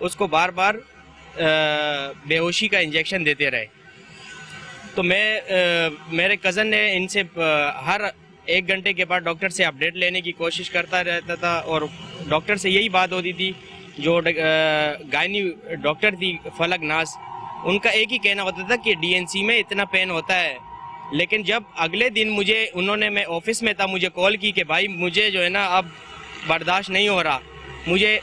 اس کو بار بار بے ہوشی کا انجیکشن دیتے رہے. تو میرے کزن نے ان سے ہر 1 گھنٹے کے بعد ڈاکٹر سے اپڈیٹ لینے کی کوشش کرتا رہتا تھا, اور ڈاکٹر سے یہی بات ہوتی تھی. جو گائنی ڈاکٹر تھی فلک ناز, ان کا ایک ہی کہنا ہوتا تھا کہ ڈی این سی میں اتنا پین ہوتا ہے. لیکن جب اگلے دن میں آفس میں تھا, مجھے کال کی کہ بھائی مجھے جو ہے نا اب برداشت نہیں ہو رہا, مجھے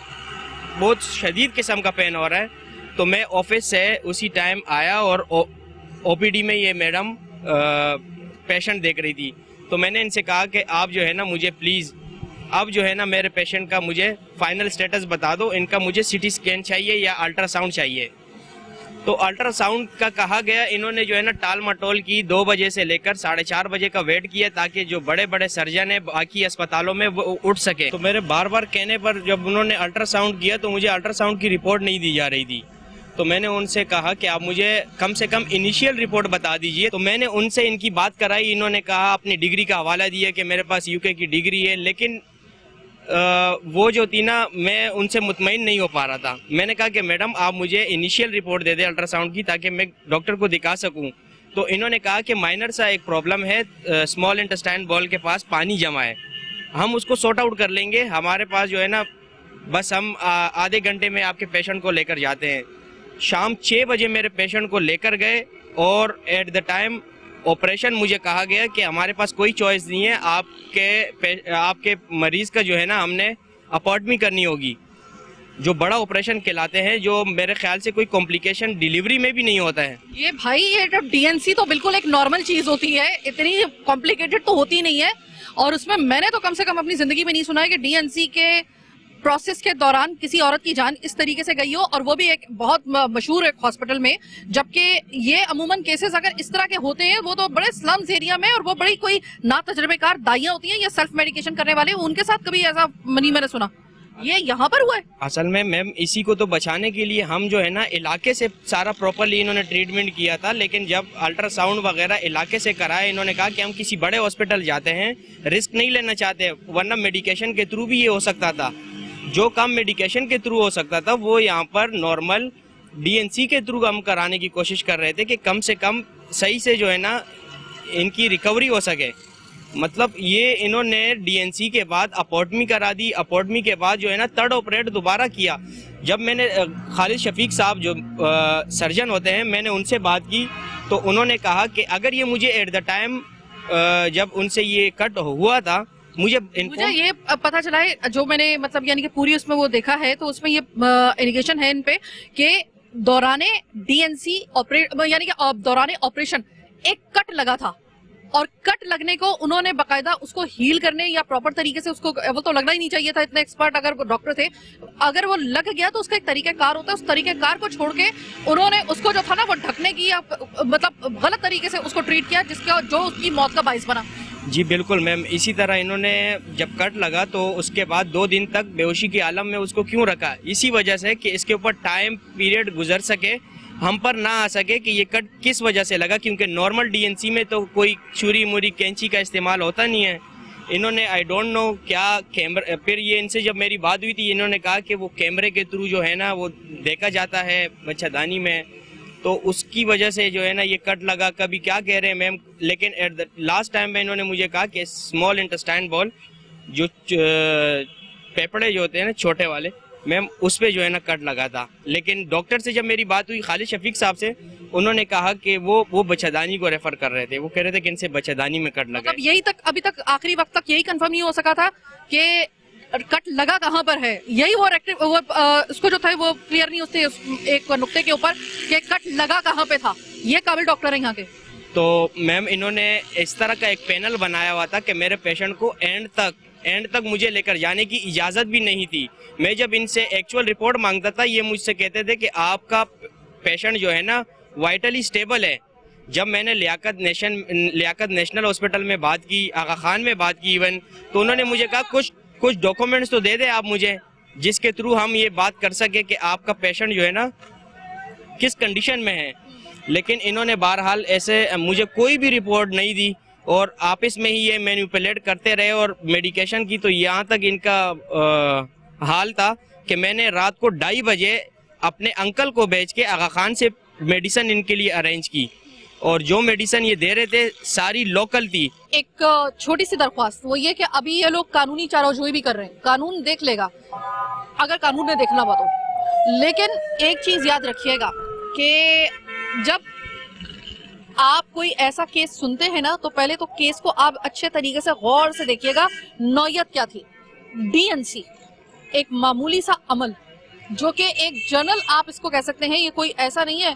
بہت شدید قسم کا پین ہو رہا ہے. تو میں آفس سے اسی ٹائم آیا اور او پی ڈی میں یہ میڈم پیشنٹ دیکھ رہی تھی. تو میں نے ان سے کہا کہ آپ جو ہے نا مجھے پلیز اب جو ہے نا میرے پیشنٹ کا مجھے فائنل سٹیٹس بتا دو, ان کا مجھے سی ٹی اسکین چاہیے یا الٹرا ساؤنڈ چاہیے. تو الٹرا ساؤنڈ کا کہا گیا, انہوں نے جو ہے نا ٹال مٹول کی 2 بجے سے لے کر 4:30 بجے کا ویٹ کیا تاکہ جو بڑے بڑے سرجن ہیں باقی اسپتالوں میں وہ اٹھ سکے. تو میرے بار بار کہنے پر جب انہوں نے الٹرا ساؤنڈ کیا تو مجھے الٹرا ساؤنڈ کی رپورٹ نہیں دی جا رہی تھی. تو میں نے ان سے کہا کہ آپ مجھے کم سے کم انیشیل رپورٹ بتا دیجئے. تو میں نے ان سے ان کی بات کرائی, انہوں نے کہا اپنی ڈگری کا حوالہ دیا کہ میرے پاس UK کی ڈگری ہے. لیکن وہ جو تھی نا, میں ان سے مطمئن نہیں ہو پا رہا تھا. میں نے کہا کہ میڈم آپ مجھے انیشیل رپورٹ دے دیں الٹرا ساؤنڈ کی تاکہ میں ڈاکٹر کو دکھا سکوں. تو انہوں نے کہا کہ مائنر سا ایک پرابلم ہے, اسمال انٹسٹائن بال کے پاس پانی جمع ہے, ہم اس کو سارٹ آؤٹ کر لیں گے. ہمارے پاس جو ہے نا بس ہم آدھے گھنٹے میں آپ کے پیشنٹ کو لے کر جاتے ہیں. شام 6 بجے میرے پیشنٹ کو لے کر گئے, اور ایٹ دا ٹائم آپریشن مجھے کہا گیا کہ ہمارے پاس کوئی چوائس نہیں ہے, آپ کے مریض کا جو ہے نا ہم نے اپارٹمی کرنی ہوگی, جو بڑا آپریشن کہلاتے ہیں, جو میرے خیال سے کوئی کمپلیکیشن ڈیلیوری میں بھی نہیں ہوتا ہے. یہ بھائی یہ ڈی این سی تو بالکل ایک نارمل چیز ہوتی ہے, اتنی کمپلیکیٹڈ تو ہوتی نہیں ہے. اور اس میں نے تو کم سے کم اپنی زندگی میں نہیں سنا ہے کہ ڈی این سی کے پروسیس کے دوران کسی عورت کی جان اس طریقے سے گئی ہو, اور وہ بھی ایک بہت مشہور ایک ہاسپٹل میں. جبکہ یہ عموماً کیسز اگر اس طرح کے ہوتے ہیں وہ تو بڑے سلمز ایریا میں, اور وہ بڑی کوئی نا تجربے کار دائیاں ہوتی ہیں یا سیلف میڈیکیشن کرنے والے, ان کے ساتھ کبھی ایسا نہیں میں نے سنا. یہ یہاں پر ہوا ہے اصل میں میم, اسی کو تو بچانے کے لیے ہم جو ہے نا علاقے سے سارا پراپرلی انہوں نے ٹریٹمنٹ کیا تھا. لیکن جب الٹرا ساؤنڈ وغیرہ علاقے سے کرائے, انہوں نے کہا کہ ہم کسی بڑے ہاسپٹل جاتے ہیں, رسک نہیں لینا چاہتے, ورنہ میڈیکیشن کے تھرو بھی یہ ہو سکتا تھا. جو کام میڈیکیشن کے تھرو ہو سکتا تھا وہ یہاں پر نارمل ڈی این سی کے تھرو ہم کرانے کی کوشش کر رہے تھے کہ کم سے کم صحیح سے جو ہے نا ان کی ریکوری ہو سکے. مطلب یہ انہوں نے ڈی این سی کے بعد اپارٹمی کرا دی, اپارٹمی کے بعد جو ہے نا تھرڈ آپریٹ دوبارہ کیا. جب میں نے خالد شفیق صاحب جو سرجن ہوتے ہیں, میں نے ان سے بات کی تو انہوں نے کہا کہ اگر یہ مجھے ایٹ دا ٹائم جب ان سے یہ کٹ ہوا تھا مجھے یہ پتا چلا ہے, جو میں نے مطلب یعنی کہ پوری اس میں وہ دیکھا ہے, تو اس میں یہ انڈیکیشن ہے ان پہ کہ دوران ڈی این سی یعنی کہ دوران آپریشن ایک کٹ لگا تھا, اور کٹ لگنے کو انہوں نے باقاعدہ اس کو ہیل کرنے یا پراپر طریقے سے اس کو, وہ تو لگنا ہی نہیں چاہیے تھا, اتنے ایکسپرٹ اگر ڈاکٹر تھے, اگر وہ لگ گیا تو اس کا ایک طریقہ کار ہوتا ہے, اس طریقہ کار کو چھوڑ کے انہوں نے اس کو جو تھا نا وہ ڈھکنے کی مطلب غلط طریقے سے اس کو ٹریٹ کیا, جس کا جو اس کی موت کا باعث بنا. جی بالکل میم, اسی طرح انہوں نے جب کٹ لگا تو اس کے بعد 2 دن تک بے ہوشی کے عالم میں اس کو کیوں رکھا, اسی وجہ سے کہ اس کے اوپر ٹائم پیریڈ گزر سکے, ہم پر نہ آ سکے کہ یہ کٹ کس وجہ سے لگا, کیونکہ نارمل ڈی این سی میں تو کوئی چھری موری کینچی کا استعمال ہوتا نہیں ہے. انہوں نے آئی ڈونٹ نو کیا کیمرہ, پھر یہ ان سے جب میری بات ہوئی تھی انہوں نے کہا کہ وہ کیمرے کے تھرو جو ہے نا وہ دیکھا جاتا ہے بچہ دانی میں, تو اس کی وجہ سے جو ہے نا یہ کٹ لگا. کبھی کیا کہہ رہے ہیں میم, لیکن ایٹ دا لاسٹ ٹائم میں انہوں نے مجھے کہا کہ اسمال انٹسٹائن بال جو پیپڑے جو ہوتے ہیں نا چھوٹے والے میم, اس پہ جو ہے نا کٹ لگا تھا. لیکن ڈاکٹر سے جب میری بات ہوئی خالد شفیق صاحب سے, انہوں نے کہا کہ وہ بچہ دانی کو ریفر کر رہے تھے, وہ کہہ رہے تھے کہ ان سے بچہ دانی میں کٹ لگا. یہی تک ابھی تک آخری وقت تک یہی کنفرم نہیں ہو سکا تھا کہ کٹ لگا کہاں پر ہے, یہی وہ اس کو جو تھا وہ کلیئر نہیں ہوتے ایک نقطے کے اوپر کہ کٹ لگا کہاں پہ تھا. یہ قابل ڈاکٹر ہیں یہاں کے. تو میم انہوں نے اس طرح کا ایک پینل بنایا ہوا تھا کہ میرے پیشنٹ کو اینڈ تک مجھے لے کر جانے کی اجازت بھی نہیں تھی. میں جب ان سے ایکچوئل رپورٹ مانگتا تھا, یہ مجھ سے کہتے تھے کہ آپ کا پیشنٹ جو ہے نا وائٹلی سٹیبل ہے. جب میں نے لیاقت نیشنل ہاسپٹل میں بات کی, آغا خان میں بات کی ایون, تو انہوں نے مجھے کہا کچھ ڈاکومنٹس تو دے دیں آپ مجھے, جس کے تھرو ہم یہ بات کر سکے کہ آپ کا پیشنٹ جو ہے نا کس کنڈیشن میں ہے. لیکن انہوں نے بہرحال ایسے مجھے کوئی بھی رپورٹ نہیں دی, اور آپس میں ہی یہ مینیپولیٹ کرتے رہے. اور میڈیکیشن کی تو یہاں تک ان کا حال تھا کہ میں نے رات کو 2:30 بجے اپنے انکل کو بھیج کے آغا خان سے میڈیسن ان کے لیے ارینج کی, اور جو میڈیسن یہ دے رہے تھے ساری لوکل تھی. ایک چھوٹی سی درخواست وہ یہ کہ ابھی یہ لوگ قانونی چارہ بھی کر رہے ہیں, قانون دیکھ لے گا اگر قانون نے دیکھنا ہوا تو, لیکن ایک چیز یاد رکھیے گا کہ جب آپ کوئی ایسا کیس سنتے ہیں نا تو پہلے تو کیس کو آپ اچھے طریقے سے غور سے دیکھیے گا نوعیت کیا تھی. DNC ایک معمولی سا عمل جو کہ ایک جنرل آپ اس کو کہہ سکتے ہیں, یہ کوئی ایسا نہیں ہے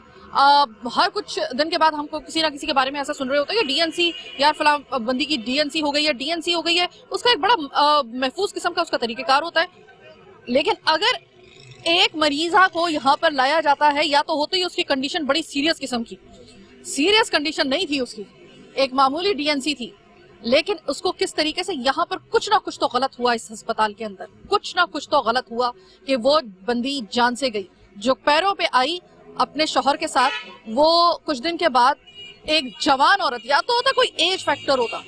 ہر کچھ دن کے بعد ہم کو کسی نہ کسی کے بارے میں ایسا سن رہے ہوتے ہیں کہ DNC یار فلاں بندی کی DNC ہو گئی ہے, DNC ہو گئی ہے. اس کا ایک بڑا محفوظ قسم کا اس کا طریقہ کار ہوتا ہے. لیکن اگر ایک مریضہ کو یہاں پر لایا جاتا ہے یا تو ہوتی ہی اس کی کنڈیشن بڑی سیریس قسم کی, سیریس کنڈیشن نہیں تھی اس کی, ایک معمولی DNC تھی, لیکن اس کو کس طریقے سے یہاں پر کچھ نہ کچھ تو غلط ہوا اس ہسپتال کے اندر, کچھ نہ کچھ تو غلط ہوا کہ وہ بندی جان سے گئی. جو پیروں پہ آئی اپنے شوہر کے ساتھ, وہ کچھ دن کے بعد ایک جوان عورت, یا تو ہوتا کوئی ایج فیکٹر ہوتا,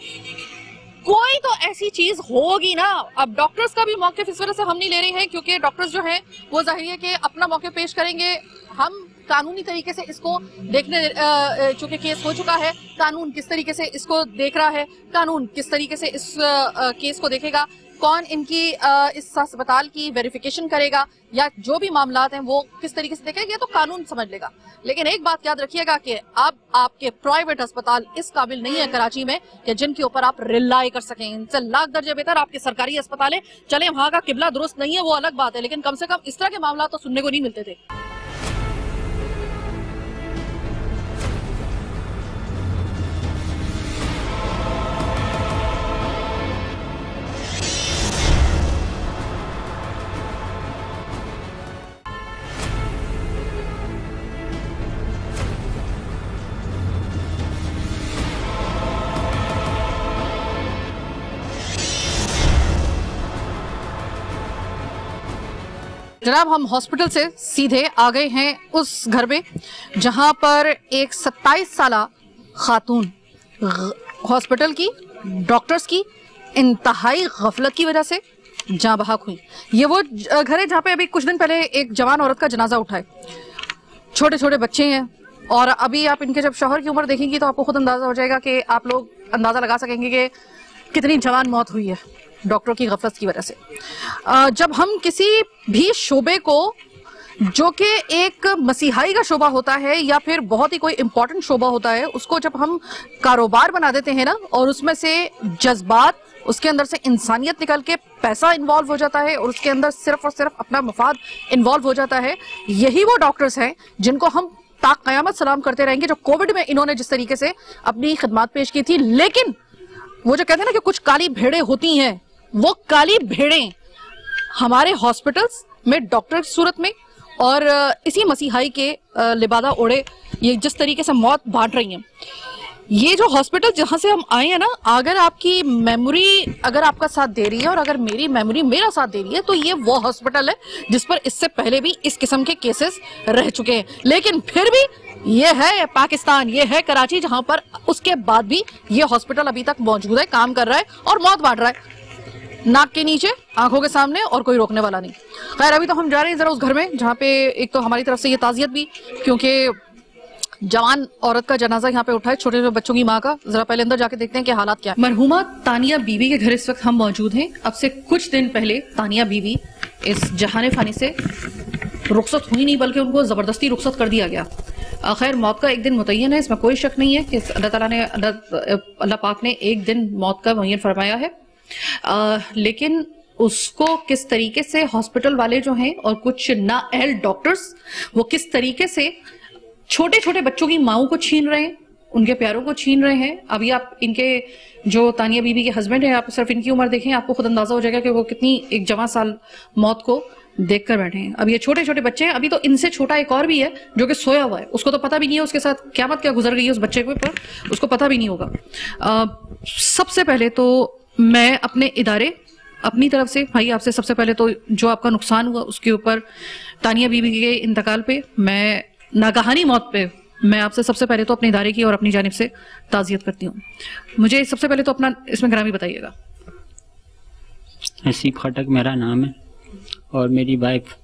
کوئی تو ایسی چیز ہوگی نا. اب ڈاکٹرز کا بھی موقف اس وجہ سے ہم نہیں لے رہے ہیں کیونکہ ڈاکٹرز جو ہیں وہ ظاہر ہے کہ اپنا موقف پیش کریں گے. ہم قانونی طریقے سے اس کو دیکھنے, چونکہ کیس ہو چکا ہے, قانون کس طریقے سے اس کو دیکھ رہا ہے, قانون کس طریقے سے اس کیس کو دیکھے گا, کون ان کی اس ہسپتال کی ویریفیکیشن کرے گا, یا جو بھی معاملات ہیں وہ کس طریقے سے دیکھے گا, یہ تو قانون سمجھ لے گا. لیکن ایک بات یاد رکھیے گا کہ اب آپ کے پرائیویٹ ہسپتال اس قابل نہیں ہے کراچی میں کہ جن کے اوپر آپ ریلائی کر سکیں. ان سے لاکھ درجے بہتر آپ کے سرکاری ہسپتال ہیں. چلیں وہاں کا قبلہ درست نہیں ہے وہ الگ بات ہے, لیکن کم سے کم اس طرح کے معاملات تو سننے کو نہیں ملتے تھے. جناب ہم ہاسپٹل سے سیدھے آ گئے ہیں اس گھر میں جہاں پر ایک 27 سالہ خاتون ہاسپٹل کی ڈاکٹرز کی انتہائی غفلت کی وجہ سے جاں بحق ہوئی. یہ وہ گھر ہے جہاں پہ ابھی کچھ دن پہلے ایک جوان عورت کا جنازہ اٹھا ہے. چھوٹے چھوٹے بچے ہیں, اور ابھی آپ ان کے جب شوہر کی عمر دیکھیں گی تو آپ کو خود اندازہ ہو جائے گا کہ آپ لوگ اندازہ لگا سکیں گے کہ کتنی جوان موت ہوئی ہے ڈاکٹروں کی غفلت کی وجہ سے. جب ہم کسی بھی شعبے کو جو کہ ایک مسیحائی کا شعبہ ہوتا ہے یا پھر بہت ہی کوئی امپورٹنٹ شعبہ ہوتا ہے, اس کو جب ہم کاروبار بنا دیتے ہیں نا, اور اس میں سے جذبات, اس کے اندر سے انسانیت نکل کے پیسہ انوالو ہو جاتا ہے, اور اس کے اندر صرف اور صرف اپنا مفاد انوالو ہو جاتا ہے, یہی وہ ڈاکٹرز ہیں جن کو ہم تا قیامت سلام کرتے رہیں گے, جو کووڈ میں انہوں نے جس طریقے سے اپنی خدمات پیش کی تھی. لیکن وہ جو کہتے ہیں نا کہ کچھ کالی بھیڑیں ہوتی ہیں, وہ کالی بھیڑیں ہمارے ہاسپٹلز میں ڈاکٹر کی صورت میں اور اسی مسیحائی کے لبادہ اوڑے یہ جس طریقے سے موت بانٹ رہی ہیں. یہ جو ہاسپٹل جہاں سے ہم آئے ہیں نا, اگر آپ کی میموری اگر آپ کا ساتھ دے رہی ہے اور اگر میری میموری میرا ساتھ دے رہی ہے تو یہ وہ ہاسپٹل ہے جس پر اس سے پہلے بھی اس قسم کے کیسز رہ چکے ہیں. لیکن پھر بھی یہ ہے پاکستان, یہ ہے کراچی, جہاں پر اس کے بعد بھی یہ ہاسپٹل ابھی تک موجود ہے, کام کر رہا ہے اور موت بانٹ رہا ہے ناک کے نیچے, آنکھوں کے سامنے, اور کوئی روکنے والا نہیں. خیر ابھی تو ہم جا رہے ہیں ذرا اس گھر میں جہاں پہ ایک تو ہماری طرف سے یہ تعزیت بھی, کیونکہ جوان عورت کا جنازہ یہاں پہ اٹھا ہے, چھوٹے چھوٹے بچوں کی ماں کا. ذرا پہلے اندر جا کے دیکھتے ہیں کہ حالات کیا. مرحومہ تانیہ بیوی کے گھر اس وقت ہم موجود ہیں. اب سے کچھ دن پہلے تانیہ بیوی اس جہان فانی سے رخصت ہوئی نہیں, بلکہ ان کو زبردستی رخصت کر دیا گیا. خیر موت کا ایک دن متعین ہے, اس میں کوئی شک نہیں ہے کہ اللہ تعالیٰ نے اللہ پاک نے ایک دن موت کا معین فرمایا ہے. لیکن اس کو کس طریقے سے ہاسپٹل والے جو ہیں اور کچھ نااہل ڈاکٹرز وہ کس طریقے سے چھوٹے چھوٹے بچوں کی ماؤں کو چھین رہے ہیں, ان کے پیاروں کو چھین رہے ہیں. ابھی آپ ان کے جو تانیہ بیوی کے ہسبینڈ ہیں, آپ صرف ان کی عمر دیکھیں, آپ کو خود اندازہ ہو جائے گا کہ وہ کتنی ایک جوان سال موت کو دیکھ کر بیٹھے ہیں. اب یہ چھوٹے چھوٹے بچے ہیں, ابھی تو ان سے چھوٹا ایک اور بھی ہے جو کہ سویا ہوا ہے, اس کو تو پتہ بھی نہیں ہے اس کے ساتھ قیامت کیا گزر گئی ہے اس بچے کے اوپر, اس کو پتہ بھی نہیں ہوگا. سب سے پہلے تو میں اپنے ادارے اپنی طرف سے بھائی آپ سے سب سے پہلے تو جو آپ کا نقصان ہوا اس کے اوپر, تانیہ بیوی کے انتقال پہ, میں ناگہانی موت پہ, میں آپ سے سب سے پہلے تو اپنے ادارے کی اور اپنی جانب سے تعزیت کرتی ہوں. مجھے سب سے پہلے تو اپنا اس میں گرامی بتائیے گا. حسیب خٹک میرا نام ہے اور میری وائف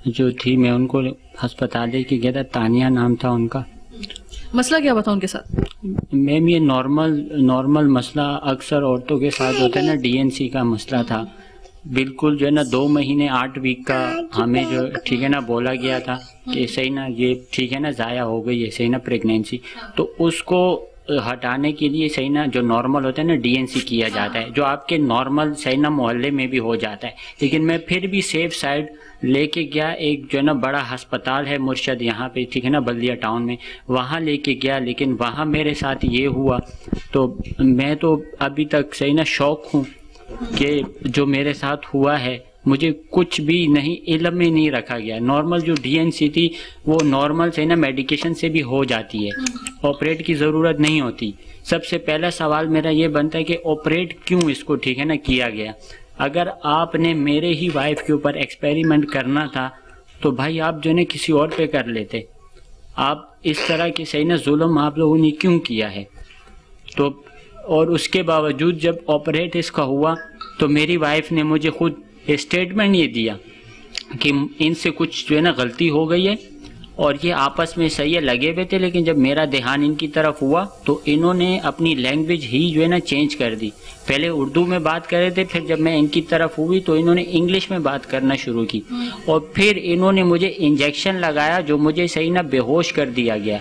جو تھی میں ان کو ہسپتال لے کے گیا تھا، تانیہ نام تھا ان کا. مسئلہ کیا بتا ان کے ساتھ؟ میم یہ نارمل مسئلہ اکثر عورتوں کے ساتھ ہوتا ہے نا، ڈی این سی کا مسئلہ تھا. بالکل جو ہے نا 2 مہینے 8 ویک کا ہمیں جو ٹھیک ہے نا بولا گیا تھا کہ صحیح نا یہ ٹھیک ہے نا ضائع ہو گئی ہے صحیح نا پریگنینسی. تو اس کو ہٹانے کے لیے صحیح نا جو نارمل ہوتا ہے نا ڈی این سی کیا جاتا ہے، جو آپ کے نارمل صحیح نا محلے میں بھی ہو جاتا ہے. لیکن میں پھر بھی سیف سائڈ لے کے گیا، ایک جو ہے نا بڑا ہسپتال ہے مرشد یہاں پہ ٹھیک ہے نا بلدیہ ٹاؤن میں، وہاں لے کے گیا. لیکن وہاں میرے ساتھ یہ ہوا تو میں تو ابھی تک صحیح نا شوق ہوں کہ جو میرے ساتھ ہوا ہے مجھے کچھ بھی نہیں علم میں نہیں رکھا گیا. نارمل جو ڈی این سی تھی وہ نارمل سے نا میڈیکیشن سے بھی ہو جاتی ہے، آپریٹ کی ضرورت نہیں ہوتی. سب سے پہلا سوال میرا یہ بنتا ہے کہ آپریٹ کیوں اس کو ٹھیک ہے نا کیا گیا؟ اگر آپ نے میرے ہی وائف کے اوپر ایکسپیریمنٹ کرنا تھا تو بھائی آپ جو ہے کسی اور پہ کر لیتے. آپ اس طرح کی صحیح نا ظلم آپ لوگوں نے کیوں کیا ہے؟ تو اور اس کے باوجود جب آپریٹ اس کا ہوا تو میری وائف نے مجھے خود اسٹیٹمنٹ یہ دیا کہ ان سے کچھ جو ہے نا غلطی ہو گئی ہے اور یہ آپس میں صحیح لگے ہوئے تھے. لیکن جب میرا دھیان ان کی طرف ہوا تو انہوں نے اپنی لینگویج ہی جو ہے نا چینج کر دی. پہلے اردو میں بات کر رہے تھے، پھر جب میں ان کی طرف ہوئی تو انہوں نے انگلش میں بات کرنا شروع کی اور پھر انہوں نے مجھے انجیکشن لگایا جو مجھے صحیح نا بے ہوش کر دیا گیا.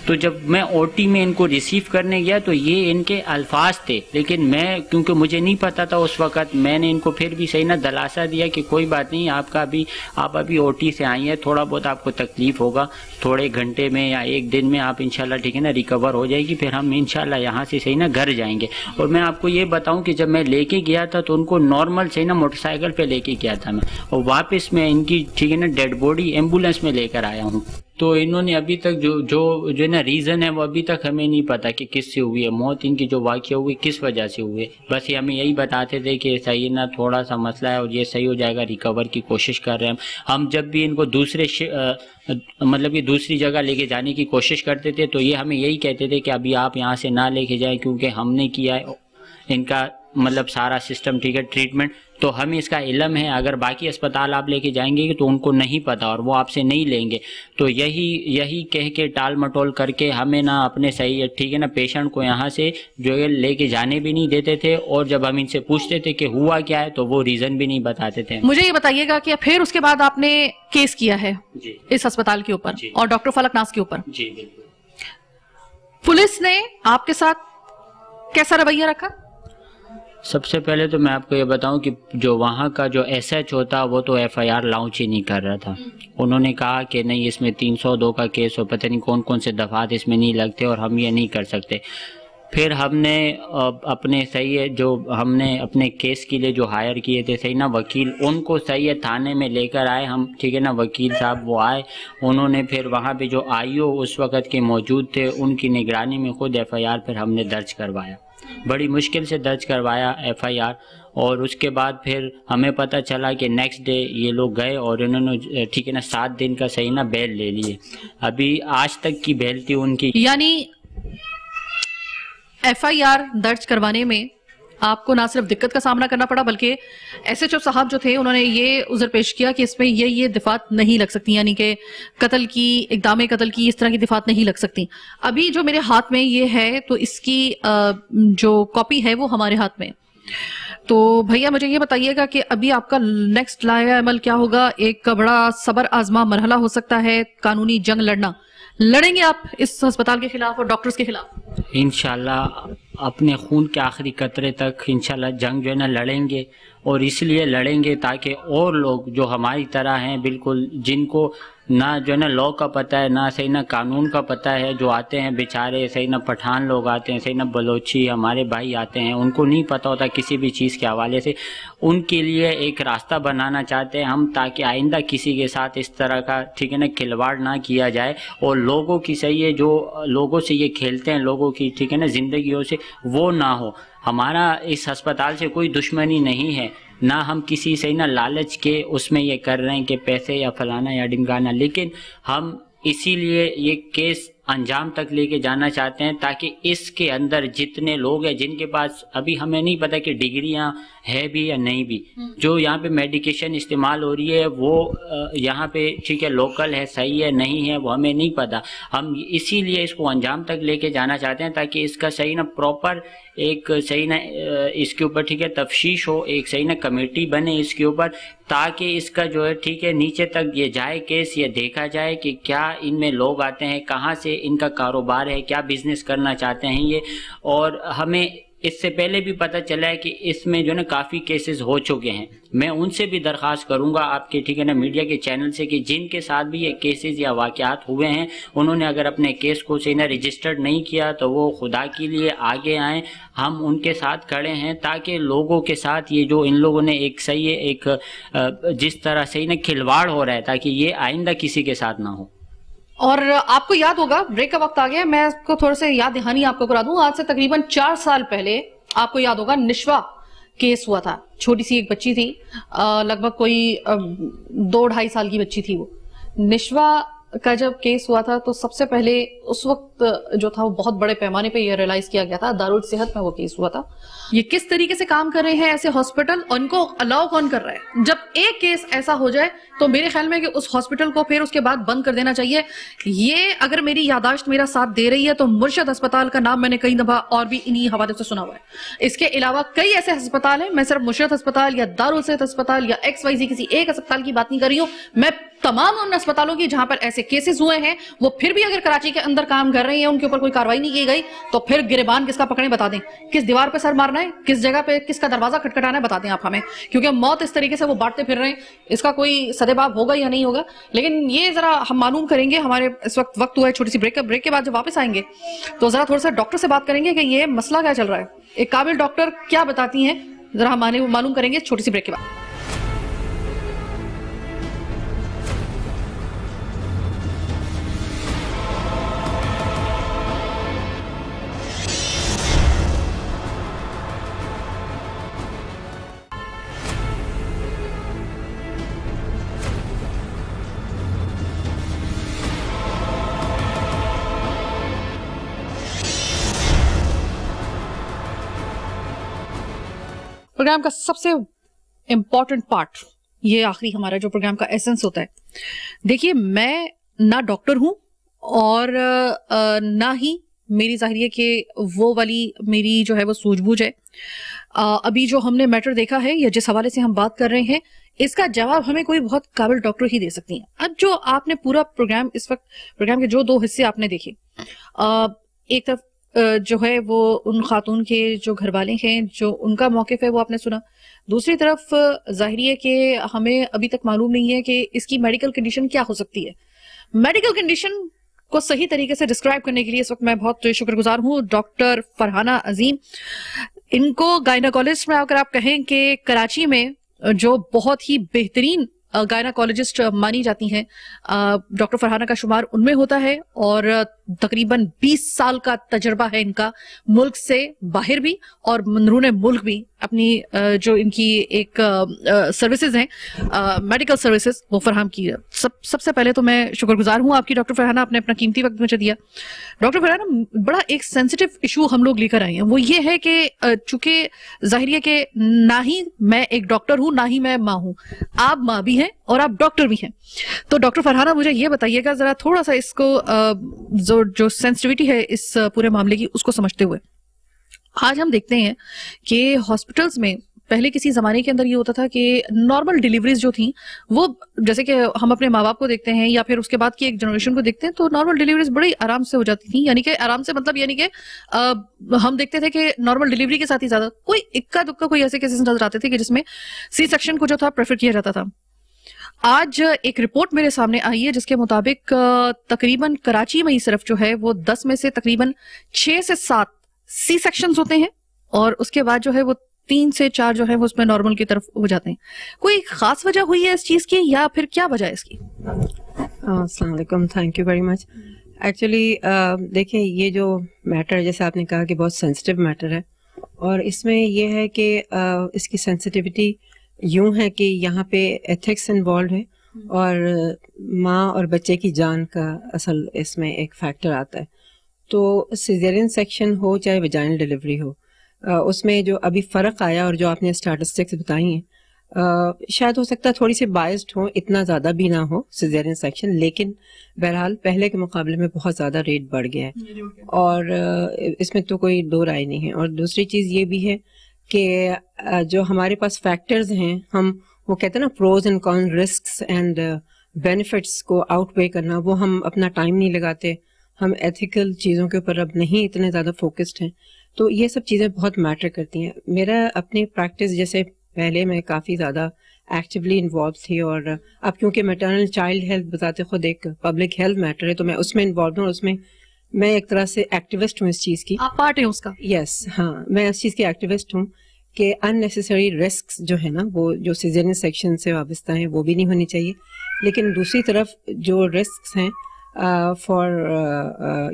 تو جب میں او ٹی میں ان کو ریسیو کرنے گیا تو یہ ان کے الفاظ تھے، لیکن میں کیونکہ مجھے نہیں پتا تھا اس وقت، میں نے ان کو پھر بھی صحیح نہ دلاسا دیا کہ کوئی بات نہیں، آپ ابھی او ٹی سے آئی ہیں، تھوڑا بہت آپ کو تکلیف ہوگا، تھوڑے گھنٹے میں یا 1 دن میں آپ انشاءاللہ ٹھیک ہے نا ریکور ہو جائے گی، پھر ہم انشاءاللہ یہاں سے صحیح نا گھر جائیں گے. اور میں آپ کو یہ بتاؤں کہ جب میں لے کے گیا تھا تو ان کو نارمل صحیح نا موٹر سائیکل پہ لے کے گیا تھا میں، اور واپس میں ان کی ٹھیک ہے نا ڈیڈ باڈی ایمبولینس میں لے کر آیا ہوں. تو انہوں نے ابھی تک جو ہے نا ریزن ہے وہ ابھی تک ہمیں نہیں پتا کہ کس سے ہوئی ہے موت، ان کی جو واقعہ ہوئی کس وجہ سے ہوئے. بس یہ ہمیں یہی بتاتے تھے کہ صحیح نا تھوڑا سا مسئلہ ہے اور یہ صحیح ہو جائے گا، ریکور کی کوشش کر رہے ہیں ہم. جب بھی ان کو مطلب کہ دوسری جگہ لے کے جانے کی کوشش کرتے تھے تو یہ ہمیں یہی کہتے تھے کہ ابھی آپ یہاں سے نہ لے کے جائیں کیونکہ ہم نے کیا ہے ان کا مطلب سارا سسٹم ٹھیک ہے ٹریٹمنٹ، تو ہمیں اس کا علم ہے. اگر باقی اسپتال آپ لے کے جائیں گے تو ان کو نہیں پتا اور وہ آپ سے نہیں لیں گے. تو یہی کہہ کے ٹال مٹول کر کے ہمیں نہ اپنے صحیح ٹھیک ہے نا پیشنٹ کو یہاں سے جو ہے لے کے جانے بھی نہیں دیتے تھے، اور جب ہم ان سے پوچھتے تھے کہ ہوا کیا ہے تو وہ ریزن بھی نہیں بتاتے تھے. مجھے یہ بتائیے گا کہ پھر اس کے بعد آپ نے کیس کیا ہے جی اس اسپتال کے اوپر جی اور ڈاکٹر فلک ناز کے اوپر، جی بالکل. پولیس نے آپ کے ساتھ کیسا رویہ رکھا؟ سب سے پہلے تو میں آپ کو یہ بتاؤں کہ جو وہاں کا جو ایس ایچ ہوتا وہ تو ایف آئی آر لانچ ہی نہیں کر رہا تھا. انہوں نے کہا کہ نہیں اس میں 302 کا کیس ہو، پتہ نہیں کون سے دفعات اس میں نہیں لگتے اور ہم یہ نہیں کر سکتے. پھر ہم نے اپنے صحیح ہے جو ہم نے اپنے کیس کے لیے جو ہائر کیے تھے صحیح نا وکیل، ان کو صحیح ہے تھانے میں لے کر آئے ہم ٹھیک ہے نا. وکیل صاحب وہ آئے، انہوں نے پھر وہاں پہ جو آئی او اس وقت کے موجود تھے ان کی نگرانی میں خود ایف آئی آر پھر ہم نے درج کروایا، بڑی مشکل سے درج کروایا ایف آئی آر. اور اس کے بعد پھر ہمیں پتہ چلا کہ نیکسٹ ڈے یہ لوگ گئے اور انہوں نے ٹھیک ہے نا 7 دن کا صحیح نا بیل لے لیے. ابھی آج تک کی بیل تھی ان کی. یعنی ایف آئی آر درج کروانے میں آپ کو نہ صرف دقت کا سامنا کرنا پڑا بلکہ ایس ایچ او صاحب جو تھے انہوں نے یہ عذر پیش کیا کہ اس میں یہ دفعات نہیں لگ سکتی، یعنی کہ قتل کی، اقدام قتل کی، اس طرح کی دفعات نہیں لگ سکتی. ابھی جو میرے ہاتھ میں یہ ہے تو اس کی جو کاپی ہے وہ ہمارے ہاتھ میں. تو بھیا مجھے یہ بتائیے گا کہ ابھی آپ کا نیکسٹ لائحہ عمل کیا ہوگا؟ ایک بڑا صبر آزما مرحلہ ہو سکتا ہے قانونی جنگ لڑیں گے آپ اس ہسپتال کے خلاف اور ڈاکٹرز کے خلاف؟ انشاءاللہ اپنے خون کے آخری قطرے تک انشاءاللہ جنگ جو ہے نا لڑیں گے، اور اس لیے لڑیں گے تاکہ اور لوگ جو ہماری طرح ہیں بالکل، جن کو نہ جو ہے نا لاء کا پتہ ہے، نہ صحیح نہ قانون کا پتہ ہے، جو آتے ہیں بیچارے صحیح نہ پٹھان لوگ آتے ہیں، صحیح نہ بلوچی ہمارے بھائی آتے ہیں، ان کو نہیں پتہ ہوتا کسی بھی چیز کے حوالے سے. ان کے لیے ایک راستہ بنانا چاہتے ہیں ہم تاکہ آئندہ کسی کے ساتھ اس طرح کا ٹھیک ہے نا کھلواڑ نہ کیا جائے، اور لوگوں کی صحیح ہے جو لوگوں سے یہ کھیلتے ہیں، لوگوں کی ٹھیک ہے نا زندگیوں سے، وہ نہ ہو. ہمارا اس ہسپتال سے کوئی دشمنی نہیں ہے، نہ ہم کسی سے نہ لالچ کے اس میں یہ کر رہے ہیں کہ پیسے یا فلانا یا ڈمکانا، لیکن ہم اسی لیے یہ کیس انجام تک لے کے جانا چاہتے ہیں تاکہ اس کے اندر جتنے لوگ ہیں جن کے پاس ابھی ہمیں نہیں پتہ کہ ڈگریاں ہے بھی یا نہیں بھی, جو یہاں پہ میڈیکیشن استعمال ہو رہی ہے وہ یہاں پہ ٹھیک ہے لوکل ہے, صحیح ہے نہیں ہے وہ ہمیں نہیں پتہ. ہم اسی لیے اس کو انجام تک لے کے جانا چاہتے ہیں تاکہ اس کا صحیح نہ پراپر ایک صحیح نہ اس کے اوپر ٹھیک ہے تفتیش ہو, ایک صحیح نہ کمیٹی بنے اس کے اوپر, تاکہ اس کا جو ہے ٹھیک ہے نیچے تک یہ جائے کیس, یہ دیکھا جائے کہ کیا ان میں لوگ آتے ہیں, کہاں سے ان کا کاروبار ہے, کیا بزنس کرنا چاہتے ہیں یہ. اور ہمیں اس سے پہلے بھی پتہ چلا ہے کہ اس میں جو ہے نا کافی کیسز ہو چکے ہیں. میں ان سے بھی درخواست کروں گا آپ کے ٹھیک ہے نا میڈیا کے چینل سے کہ جن کے ساتھ بھی یہ کیسز یا واقعات ہوئے ہیں انہوں نے اگر اپنے کیس کو صحیح نہ رجسٹرڈ نہیں کیا تو وہ خدا کے لیے آگے آئیں, ہم ان کے ساتھ کھڑے ہیں تاکہ لوگوں کے ساتھ یہ جو ان لوگوں نے ایک صحیح ہے ایک جس طرح صحیح نہ کھلواڑ ہو رہا ہے تاکہ یہ آئندہ کسی کے ساتھ نہ ہو. اور آپ کو یاد ہوگا بریک کا وقت آ گیا, میں اس کو تھوڑا سے یاد دہانی آپ کو کرا دوں. آج سے تقریباً 4 سال پہلے آپ کو یاد ہوگا نشوا کیس ہوا تھا. چھوٹی سی ایک بچی تھی, لگ بھگ کوئی 2-2.5 سال کی بچی تھی. وہ نشوا کا جب کیس ہوا تھا تو سب سے پہلے اس وقت جو تھا وہ بہت بڑے پیمانے پہ یہ ریلائز کیا گیا تھا. دارالصحت میں وہ کیس ہوا تھا. یہ کس طریقے سے کام کر رہے ہیں ایسے ہاسپٹل, اور ان کو الاؤ کون کر رہا ہے؟ جب ایک کیس ایسا ہو جائے تو میرے خیال میں کہ اس ہاسپٹل کو پھر اس کے بعد بند کر دینا چاہیے. یہ اگر میری یاداشت میرا ساتھ دے رہی ہے تو مرشد ہسپتال کا نام میں نے کئی دفعہ اور بھی انہی حوالے سے سنا ہوا ہے. اس کے علاوہ کئی ایسے ہسپتال ہیں, میں صرف مرشد ہسپتال یا دارالصحت ہسپتال یا XYZ کسی ایک ہسپتال کی بات نہیں کر رہی ہوں. میں تمام ان ہسپتالوں کی جہاں پر ایسے کیسز ہوئے ہیں وہ پھر بھی اگر کراچی کے اندر کام کر رہے ہیں, ان کے اوپر کوئی کاروائی نہیں کی گئی تو پھر گریبان کس کا پکڑیں بتا دیں, کس دیوار پہ سر مارنا ہے, کس جگہ پہ کس کا دروازہ کھٹکھٹانا ہے بتا دیں آپ ہمیں. کیونکہ موت اس طریقے سے وہ بانٹتے پھر رہے ہیں, اس کا کوئی سدباب ہوگا یا نہیں ہوگا. لیکن یہ ذرا ہم معلوم کریں گے, ہمارے اس وقت ہوا ہے چھوٹی سی بریک کے بعد جب واپس آئیں گے تو ذرا تھوڑا سا ڈاکٹر سے بات کریں گے کہ یہ مسئلہ کیا چل رہا ہے, ایک قابل ڈاکٹر کیا بتاتی ہیں, ذرا ہم معلوم کریں گے چھوٹی سی بریک کے بعد. پروگرام کا سب سے امپورٹنٹ پارٹ, یہ آخری ہمارا جو پروگرام کا ایسنس ہوتا ہے. دیکھیے میں نہ ڈاکٹر ہوں اور نہ ہی میری ظاہر ہے کہ وہ والی میری جو ہے وہ سوجھ بوجھ ہے. ابھی جو ہم نے میٹر دیکھا ہے یا جس حوالے سے ہم بات کر رہے ہیں اس کا جواب ہمیں کوئی بہت قابل ڈاکٹر ہی دے سکتی ہیں. اب جو آپ نے پورا پروگرام اس وقت پروگرام کے جو 2 حصے آپ نے دیکھے, ایک طرف جو ہے وہ ان خاتون کے جو گھر والے ہیں جو ان کا موقف ہے وہ آپ نے سنا, دوسری طرف ظاہری ہے کہ ہمیں ابھی تک معلوم نہیں ہے کہ اس کی میڈیکل کنڈیشن کیا ہو سکتی ہے. میڈیکل کنڈیشن کو صحیح طریقے سے ڈسکرائب کرنے کے لیے اس وقت میں بہت شکر گزار ہوں ڈاکٹر فرحانہ عظیم. ان کو گائناکولوجسٹ میں اگر آپ کہیں کہ کراچی میں جو بہت ہی بہترین گائناکولوجسٹ مانی جاتی ہیں, ڈاکٹر فرحانہ کا شمار ان میں ہوتا ہے, اور تقریباً 20 سال کا تجربہ ہے ان کا, ملک سے باہر بھی اور اندرون ملک بھی. اپنی جو ان کی ایک سروسز ہیں میڈیکل سروسز وہ فراہم کی. سب سے پہلے تو میں شکر گزار ہوں آپ کی ڈاکٹر فرحانہ, آپ نے اپنا قیمتی وقت مجھے دیا. ڈاکٹر فرحانہ بڑا ایک سینسٹیو ایشو ہم لوگ لے کر آئے ہیں, وہ یہ ہے کہ چونکہ ظاہر ہے کہ نہ ہی میں ایک ڈاکٹر ہوں نہ ہی میں ماں ہوں, آپ ماں بھی ہیں اور آپ ڈاکٹر بھی ہیں. تو ڈاکٹر فرحانہ مجھے یہ بتائیے گا ذرا تھوڑا سا اس کو جو سینسٹیوٹی ہے اس پورے معاملے کی اس کو سمجھتے ہوئے. آج ہم دیکھتے ہیں کہ ہاسپٹلز میں پہلے کسی زمانے کے اندر یہ ہوتا تھا کہ نارمل ڈیلیوریز جو تھیں وہ جیسے کہ ہم اپنے ماں باپ کو دیکھتے ہیں یا پھر اس کے بعد کی ایک جنریشن کو دیکھتے ہیں تو نارمل ڈیلیوریز بڑی آرام سے ہو جاتی تھیں. یعنی کہ آرام سے مطلب یعنی کہ ہم دیکھتے تھے کہ نارمل ڈیلیوری کے ساتھ ہی زیادہ کوئی اکا دکا کوئی ایسے کیسز نظر آتے تھے کہ جس میں سی سیکشن کو جو تھا پریفر کیا جاتا تھا. آج ایک رپورٹ میرے سامنے آئی ہے جس کے مطابق تقریباً کراچی میں ہی صرف جو ہے وہ 10 میں سے تقریباً 6 سے 7 سی سیکشنز ہوتے ہیں اور اس کے بعد جو ہے وہ 3 سے 4 جو ہے وہ اس میں نارمل کی طرف ہو جاتے ہیں. کوئی خاص وجہ ہوئی ہے اس چیز کی یا پھر کیا وجہ ہے اس کی؟ السلام علیکم, thank you very much. Actually دیکھیں یہ جو میٹر جیسے آپ نے کہا کہ بہت سینسٹیو میٹر ہے, اور اس میں یہ ہے کہ اس کی سینسٹیوٹی یوں ہے کہ یہاں پہ ایتھکس انوالوڈ ہے اور ماں اور بچے کی جان کا اصل اس میں ایک فیکٹر آتا ہے. تو سیزیرین سیکشن ہو چاہے ویجائنل ڈلیوری ہو, اس میں جو ابھی فرق آیا اور جو آپ نے اسٹیٹسٹکس بتائی ہیں, شاید ہو سکتا ہے تھوڑی سی بائسڈ ہوں, اتنا زیادہ بھی نہ ہو سیزیرین سیکشن, لیکن بہرحال پہلے کے مقابلے میں بہت زیادہ ریٹ بڑھ گیا ہے, اور اس میں تو کوئی دو رائے نہیں ہے. اور دوسری چیز یہ بھی ہے کہ جو ہمارے پاس فیکٹرز ہیں, ہم وہ کہتے ہیں نا پروز اینڈ کون, رسکس اینڈ بینیفٹس کو آؤٹ وے کرنا, وہ ہم اپنا ٹائم نہیں لگاتے, ہم ایتھیکل چیزوں کے اوپر اب نہیں اتنے زیادہ فوکسڈ ہیں. تو یہ سب چیزیں بہت میٹر کرتی ہیں. میرا اپنی پریکٹس, جیسے پہلے میں کافی زیادہ ایکٹیولی انوالو تھی, اور اب کیونکہ میٹرنل چائلڈ ہیلتھ بتاتے خود ایک پبلک ہیلتھ میٹر ہے, تو میں اس میں انوالو ہوں, اس میں میں ایک طرح سے ایکٹیوسٹ ہوں اس چیز کی. آپ پارٹ ہیں اس کا؟ یس, ہاں, میں اس چیز کی ایکٹیوسٹ ہوں کہ ان نیسیسری رسکس جو ہے نا, وہ جو سیزیرین سیکشن سے وابستہ ہیں وہ بھی نہیں ہونی چاہیے, لیکن دوسری طرف جو رسکس ہیں for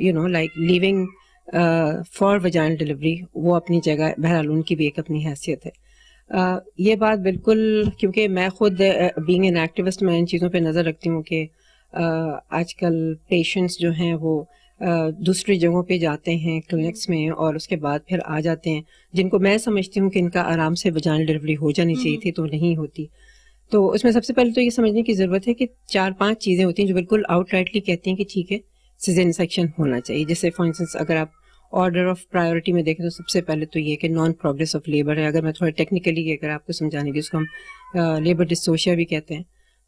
you know like leaving for vaginal delivery, وہ اپنی جگہ, بہرحال ان کی بھی ایک اپنی حیثیت ہے. یہ بات بالکل, کیونکہ میں خود بینگ این ایکٹیوسٹ میں ان چیزوں پہ نظر رکھتی ہوں کہ آج کل پیشنٹس جو ہیں وہ دوسری جگہوں پہ جاتے ہیں کلینکس میں, اور اس کے بعد پھر آ جاتے ہیں جن کو میں سمجھتی ہوں کہ ان کا آرام سے ویجائنل ڈلیوری ہو جانی چاہیے تھی, تو نہیں ہوتی. تو اس میں سب سے پہلے تو یہ سمجھنے کی ضرورت ہے کہ 4-5 چیزیں ہوتی ہیں جو بالکل آؤٹ رائٹلی کہتی ہیں کہ ٹھیک ہے سیزیرین سیکشن ہونا چاہیے. جیسے فار انسٹنس اگر آپ آرڈر آف پرائیورٹی میں دیکھیں تو سب سے پہلے تو یہ کہ نان پروگریس آف لیبر ہے. اگر میں تھوڑا ٹیکنیکلی اگر آپ کو سمجھانے کی, اس کو ہم لیبر ڈسوشیا بھی کہتے ہیں.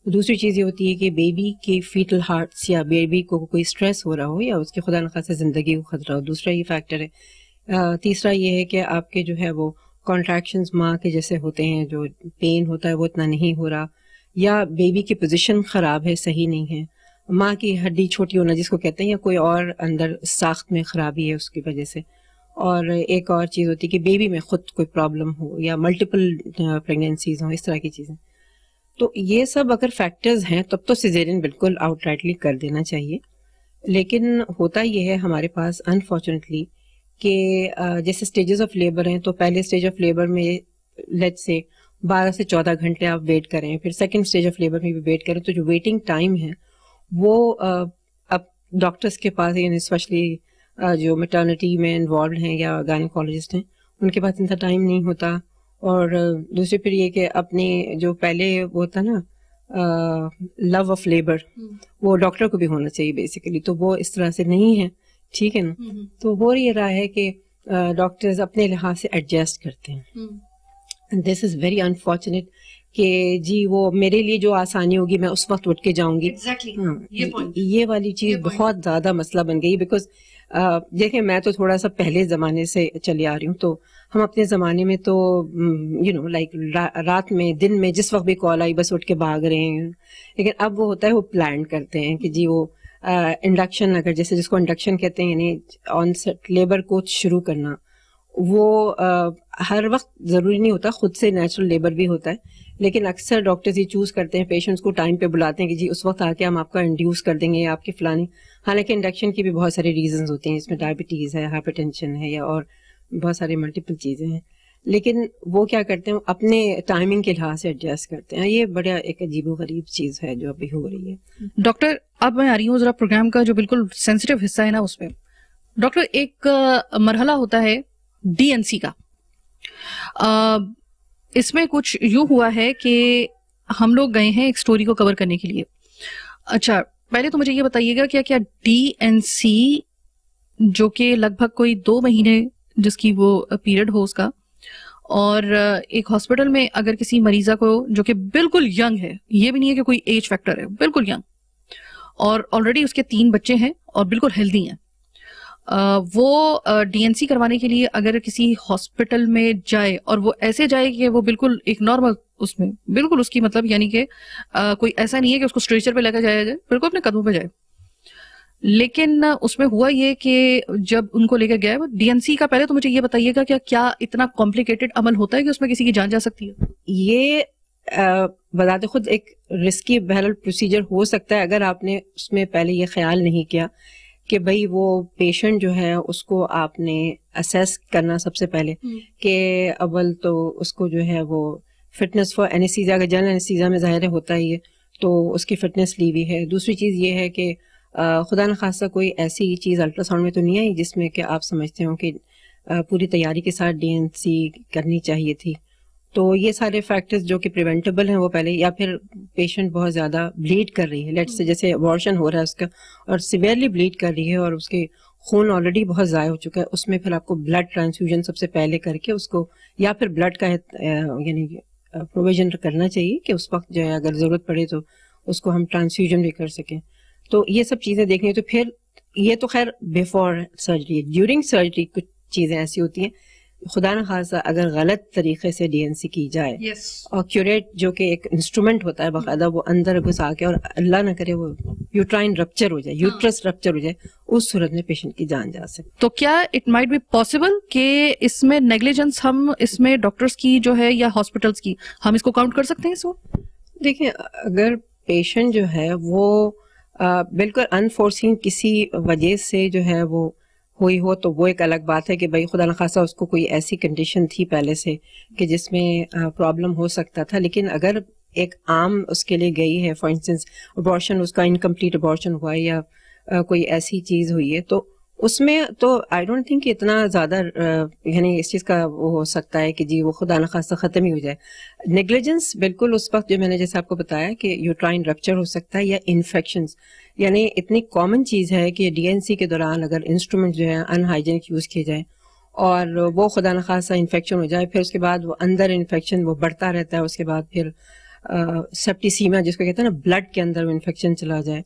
دوسری چیز یہ ہوتی ہے کہ بیبی کے فیٹل ہارٹس یا بیبی کو کوئی اسٹریس ہو رہا ہو یا اس کے خدا نخواستہ زندگی کو خطرہ ہو, دوسرا یہ فیکٹر ہے. تیسرا یہ ہے کہ آپ کے جو ہے وہ کانٹریکشنز ماں کے جیسے ہوتے ہیں, جو پین ہوتا ہے وہ اتنا نہیں ہو رہا, یا بیبی کی پوزیشن خراب ہے, صحیح نہیں ہے, ماں کی ہڈی چھوٹی ہونا جس کو کہتے ہیں, یا کوئی اور اندر ساخت میں خرابی ہے اس کی وجہ سے. اور ایک اور چیز ہوتی ہے کہ بیبی میں خود کوئی پرابلم ہو یا ملٹیپل پریگنینسیز ہوں, اس طرح کی چیزیں. تو یہ سب اگر فیکٹرز ہیں تب تو سیزیرین بالکل آؤٹ رائٹلی کر دینا چاہیے. لیکن ہوتا یہ ہے ہمارے پاس انفارچونیٹلی کہ جیسے اسٹیجز آف لیبر ہیں, تو پہلے اسٹیج آف لیبر میں لیٹ سے 12 سے 14 گھنٹے آپ ویٹ کریں, پھر سیکنڈ اسٹیج آف لیبر میں بھی ویٹ کریں, تو جو ویٹنگ ٹائم ہے وہ اب ڈاکٹرس کے پاس, یعنی اسپیشلی جو میٹرنٹی میں انوالوڈ ہیں یا گائنیکالوجسٹ ہیں, ان کے پاس اتنا ٹائم نہیں ہوتا. اور دوسری پھر یہ کہ اپنے جو پہلے وہ تھا نا لو آف لیبر, وہ ڈاکٹر کو بھی ہونا چاہیے بیسیکلی, تو وہ اس طرح سے نہیں ہے, ٹھیک ہے نا. تو وہ یہ رہا ہے کہ ڈاکٹرز اپنے لحاظ سے ایڈجسٹ کرتے ہیں. دس از ویری انفارچونیٹ کہ جی وہ میرے لیے جو آسانی ہوگی میں اس وقت اٹھ کے جاؤں گی. یہ والی چیز بہت زیادہ مسئلہ بن گئی, بیکاز دیکھیں میں تو تھوڑا سا پہلے زمانے سے چلی آ رہی ہوں, تو ہم اپنے زمانے میں تو یو نو لائک رات میں دن میں جس وقت بھی کال آئی بس اٹھ کے بھاگ رہے ہیں. لیکن اب وہ ہوتا ہے وہ پلان کرتے ہیں کہ جی وہ انڈکشن, اگر جیسے جس کو انڈکشن کہتے ہیں, یعنی آن سیٹ لیبر کو شروع کرنا, وہ ہر وقت ضروری نہیں ہوتا, خود سے نیچرل لیبر بھی ہوتا ہے, لیکن اکثر ڈاکٹرز یہ چوز کرتے ہیں, پیشنٹس کو ٹائم پہ بلاتے ہیں کہ جی اس وقت آ کے ہم آپ کا انڈیوس کر دیں گے آپ کی فلانی. حالانکہ انڈکشن کی بھی بہت سارے ریزنز ہوتے ہیں, اس میں ڈائبٹیز ہے, ہائپر ٹینشن ہے, یا اور بہت سارے ملٹیپل چیزیں ہیں, لیکن وہ کیا کرتے ہیں اپنے ٹائمنگ کے لحاظ سے ایڈجسٹ کرتے ہیں. یہ بڑا ایک عجیب و غریب چیز ہے جو ابھی ہو رہی ہے. ڈاکٹر اب میں آ رہی ہوں ذرا پروگرام کا جو بالکل سینسیٹیو حصہ ہے نا اس میں. ڈاکٹر ایک مرحلہ ہوتا ہے ڈی این سی کا, اس میں کچھ یوں ہوا ہے کہ ہم لوگ گئے ہیں ایک سٹوری کو کور کرنے کے لیے. اچھا پہلے تو مجھے یہ بتائیے گا کیا ڈی این سی جو کہ لگ بھگ کوئی 2 مہینے جس کی وہ پیریڈ ہو اس کا, اور ایک ہاسپٹل میں اگر کسی مریضہ کو جو کہ بالکل ینگ ہے, یہ بھی نہیں ہے کہ کوئی ایج فیکٹر ہے, بالکل ینگ, اور آلریڈی اس کے 3 بچے ہیں اور بالکل ہیلدی ہیں, وہ ڈی این سی کروانے کے لیے اگر کسی ہاسپٹل میں جائے, اور وہ ایسے جائے کہ وہ بالکل ایک نارمل اس میں بالکل اس کی مطلب یعنی کہ کوئی ایسا نہیں ہے کہ اس کو اسٹریچر پہ لے کے جایا جائے, بالکل اپنے قدموں پہ جائے. لیکن اس میں ہوا یہ کہ جب ان کو لے کے گئے ڈی این سی کا, پہلے تو مجھے یہ بتائیے گا کیا اتنا کمپلیکیٹڈ عمل ہوتا ہے کہ اس میں کسی کی جان جا سکتی ہے؟ یہ بذات خود ایک رسکی بہرحال پروسیجر ہو سکتا ہے اگر آپ نے اس میں پہلے یہ خیال نہیں کیا کہ بھائی وہ پیشنٹ جو ہے اس کو آپ نے اسیس کرنا سب سے پہلے, کہ اول تو اس کو جو ہے وہ فٹنس فار اینیستھیزیا, اگر جنرل اینیستھیزیا میں ظاہر ہوتا ہی ہے تو اس کی فٹنس لی ہوئی ہے. دوسری چیز یہ ہے کہ خدا نخواستہ کوئی ایسی چیز الٹرا ساؤنڈ میں تو نہیں آئی جس میں کہ آپ سمجھتے ہوں کہ پوری تیاری کے ساتھ DNC کرنی چاہیے تھی. تو یہ سارے فیکٹرز جو کہ پریونٹیبل ہیں وہ پہلے, یا پھر پیشنٹ بہت زیادہ بلیڈ کر رہی ہے, لیٹس سے جیسے ابارشن ہو رہا ہے اس کا اور سیویئرلی بلیڈ کر رہی ہے اور اس کے خون آلریڈی بہت ضائع ہو چکا ہے, اس میں پھر آپ کو بلڈ ٹرانسفیوژن سب سے پہلے کر کے اس کو, یا پھر بلڈ کا یعنی پروویژن کرنا چاہیے کہ اس وقت جو ہے اگر ضرورت پڑے تو اس کو ہم ٹرانسفیوژن بھی کر سکیں. تو یہ سب چیزیں دیکھنی. تو پھر یہ تو خیر بیفور سرجری. ڈیورنگ سرجری کچھ چیزیں ایسی ہوتی ہیں خدا نخواستہ اگر غلط طریقے سے DNC کی جائے اور کیوریٹ جو کہ ایک انسٹرومنٹ ہوتا ہے باقاعدہ, وہ اندر گھسا کے اور اللہ نہ کرے وہ یوٹرائن رپچر ہو جائے, یوٹرس رپچر ہو جائے, اس صورت میں پیشنٹ کی جان جا سکے. تو کیا اٹ مائٹ بی پاسبل کہ اس میں نیگلیجنس ہم اس میں ڈاکٹرز کی جو ہے یا ہاسپٹلس کی, ہم اس کو کاؤنٹ کر سکتے ہیں اس کو؟ دیکھیں اگر پیشنٹ جو ہے وہ بالکل انفورسین کسی وجہ سے جو ہے وہ ہوئی ہو تو وہ ایک الگ بات ہے کہ بھائی خدا نخواستہ اس کو کوئی ایسی کنڈیشن تھی پہلے سے کہ جس میں پرابلم ہو سکتا تھا. لیکن اگر ایک عام اس کے لیے گئی ہے, فار انسٹنس ابارشن, اس کا انکمپلیٹ ابارشن ہوا ہے یا کوئی ایسی چیز ہوئی ہے, تو اس میں تو آئی ڈونٹ تھنک اتنا زیادہ یعنی اس چیز کا وہ ہو سکتا ہے کہ جی وہ خدا نخواستہ ختم ہی ہو جائے. نیگلیجنس بالکل اس وقت جو میں نے جیسے آپ کو بتایا کہ یوٹرائن رپچر ہو سکتا ہے یا انفیکشنز, یعنی اتنی کامن چیز ہے کہ DNC کے دوران اگر انسٹرومنٹ جو ہے ان ہائیجینک یوز کیے جائیں اور وہ خدا نخواستہ انفیکشن ہو جائے, پھر اس کے بعد وہ اندر انفیکشن وہ بڑھتا رہتا ہے, اس کے بعد پھر سیپٹیسیمیا جس کو کہتے ہیں نا, بلڈ کے اندر وہ انفیکشن چلا جائے,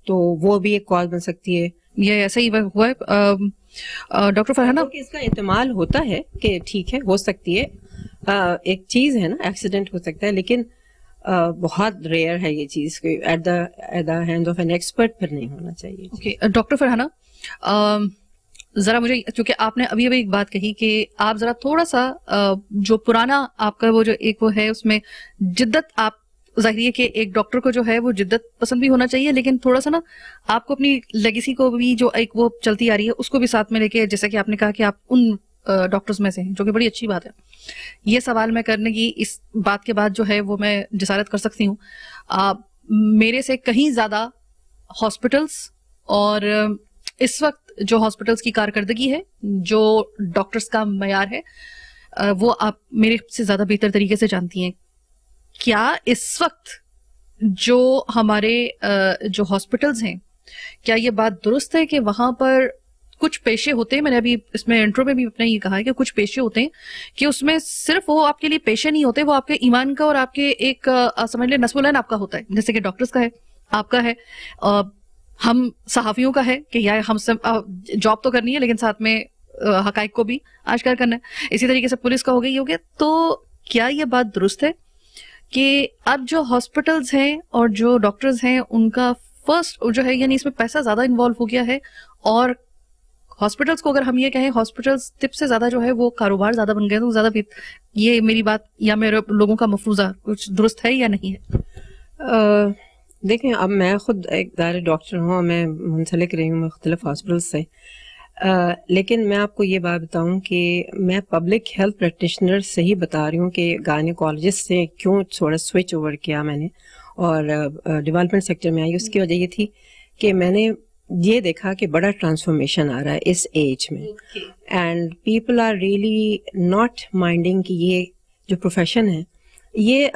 تو وہ بھی ایک کاز بن سکتی ہے. یہ ایسا ہی ہوا ہے ڈاکٹر فرحانہ, اس کا احتمال ہوتا ہے کہ ٹھیک ہے ہو سکتی ہے, ایک چیز ہے نا ایکسیڈنٹ ہو سکتا ہے, لیکن بہت ریئر ہے یہ چیز, at the hand of an expert پھر نہیں ہونا چاہیے. اوکے ڈاکٹر فرحانہ, ذرا مجھے, چونکہ آپ نے ابھی ایک بات کہی کہ آپ ذرا تھوڑا سا جو پرانا آپ کا وہ جو ایک وہ ہے اس میں جدت, آپ ظاہر ہے کہ ایک ڈاکٹر کو جو ہے وہ جدت پسند بھی ہونا چاہیے, لیکن تھوڑا سا نا آپ کو اپنی لیگیسی کو بھی جو ایک وہ چلتی آ رہی ہے اس کو بھی ساتھ میں لے کے, جیسا کہ آپ نے کہا کہ آپ ان ڈاکٹرز میں سے ہیں, جو کہ بڑی اچھی بات ہے. یہ سوال میں کرنے کی اس بات کے بعد جو ہے وہ میں جسارت کر سکتی ہوں, میرے سے کہیں زیادہ ہاسپٹلس اور اس وقت جو ہاسپٹلس کی کارکردگی ہے, جو ڈاکٹرز کا معیار ہے, وہ آپ میرے سے زیادہ بہتر طریقے سے جانتی ہیں. کیا اس وقت جو ہمارے جو ہاسپٹلز ہیں, کیا یہ بات درست ہے کہ وہاں پر کچھ پیشے ہوتے ہیں, میں نے ابھی اس میں انٹرو میں بھی اپنا یہ کہا ہے کہ کچھ پیشے ہوتے ہیں کہ اس میں صرف وہ آپ کے لیے پیشے نہیں ہوتے, وہ آپ کے ایمان کا اور آپ کے ایک سمجھ لیں نصب العین آپ کا ہوتا ہے, جیسے کہ ڈاکٹرز کا ہے, آپ کا ہے, ہم صحافیوں کا ہے کہ یا ہم سب جاب تو کرنی ہے لیکن ساتھ میں حقائق کو بھی آشکار کرنا ہے, اسی طریقے سے پولیس کا ہو گئی ہوگیا. تو کیا یہ بات درست ہے کہ اب جو ہاسپٹلز ہیں اور جو ڈاکٹرز ہیں ان کا فرسٹ جو ہے یعنی اس میں پیسہ زیادہ انوالو ہو گیا ہے, اور ہاسپٹلز کو اگر ہم یہ کہیں ہاسپٹلز ٹپ سے زیادہ جو ہے وہ کاروبار زیادہ بن گئے, تو زیادہ بھی یہ میری بات یا میرے لوگوں کا مفروضہ کچھ درست ہے یا نہیں ہے؟ دیکھیں اب میں خود ایک دائرہ ڈاکٹر ہوں, میں منسلک رہی ہوں مختلف ہاسپٹلز سے, لیکن میں آپ کو یہ بات بتاؤں کہ میں پبلک ہیلتھ پریکٹیشنر سے ہی بتا رہی ہوں کہ گائنیکالوجسٹ سے کیوں تھوڑا سوئچ اوور کیا میں نے اور ڈیولپمنٹ سیکٹر میں آئی. اس کی وجہ یہ تھی کہ میں نے یہ دیکھا کہ بڑا ٹرانسفارمیشن آ رہا ہے اس ایج میں, and people are really not minding کہ یہ جو پروفیشن ہے یہ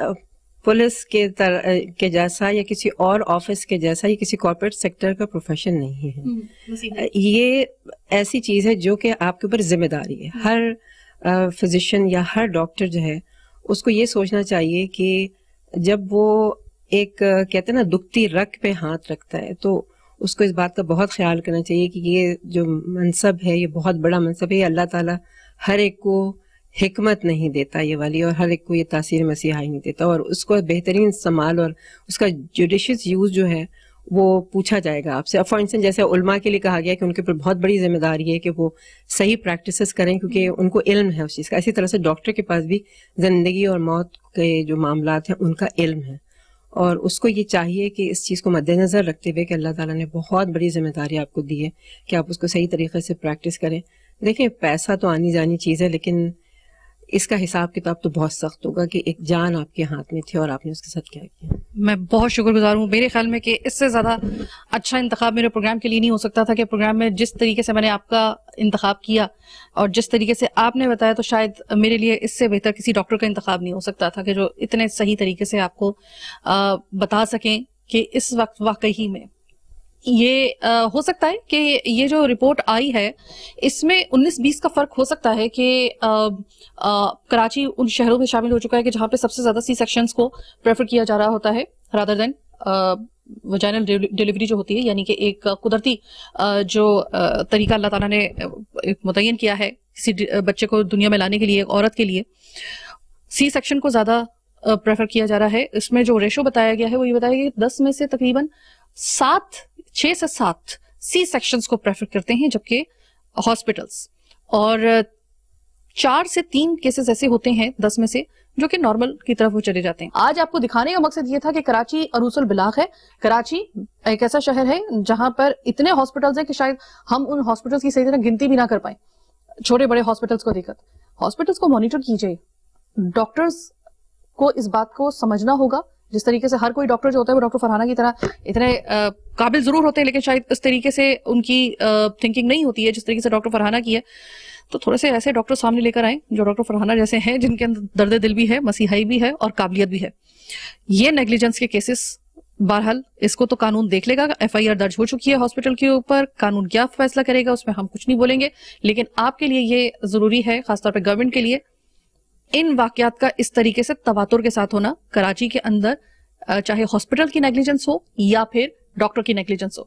پولیس کے جیسا یا کسی اور آفس کے جیسا یا کسی کارپوریٹ سیکٹر کا پروفیشن نہیں ہے. یہ ایسی چیز ہے جو کہ آپ کے اوپر ذمہ داری ہے. ہر فزیشین یا ہر ڈاکٹر جو ہے اس کو یہ سوچنا چاہیے کہ جب وہ ایک کہتے ہیں نا دکھتی رگ پہ ہاتھ رکھتا ہے تو اس کو اس بات کا بہت خیال کرنا چاہیے کہ یہ جو منصب ہے یہ بہت بڑا منصب ہے. اللہ تعالیٰ ہر ایک کو حکمت نہیں دیتا یہ والی, اور ہر ایک کو یہ تاثیر مسیحائی نہیں دیتا, اور اس کو بہترین استعمال اور اس کا جوڈیشیس یوز جو ہے وہ پوچھا جائے گا آپ سے. فار انسٹنس جیسے علماء کے لیے کہا گیا کہ ان کے اوپر بہت بڑی ذمہ داری ہے کہ وہ صحیح پریکٹسز کریں کیونکہ ان کو علم ہے اس چیز کا. اسی طرح سے ڈاکٹر کے پاس بھی زندگی اور موت کے جو معاملات ہیں ان کا علم ہے, اور اس کو یہ چاہیے کہ اس چیز کو مد نظر رکھتے ہوئے کہ اللہ تعالیٰ نے بہت بڑی ذمہ داری آپ کو دی ہے کہ آپ اس کو صحیح طریقے سے پریکٹس کریں. دیکھیں پیسہ تو آنی جانی چیز ہے, لیکن اس کا حساب کتاب تو بہت سخت ہوگا کہ ایک جان آپ کے ہاتھ میں تھی اور آپ نے اس کے ساتھ کیا کیا. میں بہت شکر گزار ہوں. میرے خیال میں کہ اس سے زیادہ اچھا انتخاب میرے پروگرام کے لیے نہیں ہو سکتا تھا کہ پروگرام میں جس طریقے سے میں نے آپ کا انتخاب کیا اور جس طریقے سے آپ نے بتایا تو شاید میرے لیے اس سے بہتر کسی ڈاکٹر کا انتخاب نہیں ہو سکتا تھا کہ جو اتنے صحیح طریقے سے آپ کو بتا سکیں کہ اس وقت واقعی میں یہ ہو سکتا ہے کہ یہ جو رپورٹ آئی ہے اس میں 19-20 کا فرق ہو سکتا ہے کہ کراچی ان شہروں میں شامل ہو چکا ہے کہ جہاں پہ سب سے زیادہ سی سیکشنز کو پریفر کیا جا رہا ہوتا ہے رادر دین وجائنل ڈیلیوری جو ہوتی ہے, یعنی کہ ایک قدرتی جو طریقہ اللہ تعالیٰ نے متعین کیا ہے کسی بچے کو دنیا میں لانے کے لیے, ایک عورت کے لیے سی سیکشن کو زیادہ پریفر کیا جا رہا ہے. اس میں جو ریشو بتایا گیا ہے وہ یہ بتایا گیا کہ 10 میں سے تقریباً 6 سے 7 سی سیکشنز کو پریفر کرتے ہیں, جبکہ ہاسپٹلز اور 4 سے 3 کیسز ایسے ہوتے ہیں 10 میں سے جو کہ نارمل کی طرف وہ چلے جاتے ہیں. آج آپ کو دکھانے کا مقصد یہ تھا کہ کراچی عروس البلاغ ہے. کراچی ایک ایسا شہر ہے جہاں پر اتنے ہاسپٹلز ہیں کہ شاید ہم ان ہاسپٹلز کی صحیح طرح گنتی بھی نہ کر پائیں. چھوٹے بڑے ہاسپٹلز کو دیکھ کر ہاسپٹلز کو مانیٹر کیجئے. ڈاکٹرز کو اس بات کو سمجھنا ہوگا, جس طریقے سے ہر کوئی ڈاکٹر جو ہوتا ہے وہ ڈاکٹر فرحانہ کی طرح اتنے قابل ضرور ہوتے ہیں لیکن شاید اس طریقے سے ان کی تھنکنگ نہیں ہوتی ہے جس طریقے سے ڈاکٹر فرحانہ کی ہے. تو تھوڑے سے ایسے ڈاکٹر سامنے لے کر آئیں جو ڈاکٹر فرحانہ جیسے ہیں, جن کے اندر درد دل بھی ہے, مسیحائی بھی ہے اور قابلیت بھی ہے. یہ نیگلیجنس کے کیسز بہرحال اس کو تو قانون دیکھ لے گا. FIR درج ہو چکی ہے ہاسپٹل کے اوپر, قانون کیا فیصلہ کرے گا اس میں ہم کچھ نہیں بولیں گے, لیکن آپ کے لیے یہ ضروری ہے, خاص طور پہ گورنمنٹ کے لیے, ان واقعات کا اس طریقے سے تواتر کے ساتھ ہونا کراچی کے اندر, چاہے ہاسپٹل کی نیگلیجنس ہو یا پھر ڈاکٹر کی نیگلیجنس ہو.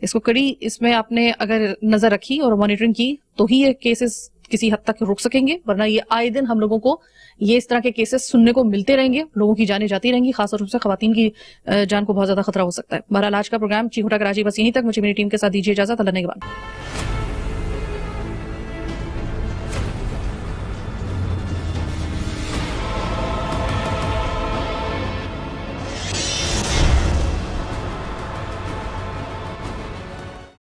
اس کو کڑی اس میں آپ نے اگر نظر رکھی اور مانیٹرنگ کی تو ہی یہ کیسز کسی حد تک رک سکیں گے, ورنہ یہ آئے دن ہم لوگوں کو یہ اس طرح کے کیسز سننے کو ملتے رہیں گے, لوگوں کی جانیں جاتی رہیں گی, خاص طور سے خواتین کی جان کو بہت زیادہ خطرہ ہو سکتا ہے. بہرحال آج کا پروگرام چیخ اٹھا کراچی بس یہیں تک. مجھے میری ٹیم کے ساتھ دیجیے اجازت. اللہ نے کے بعد.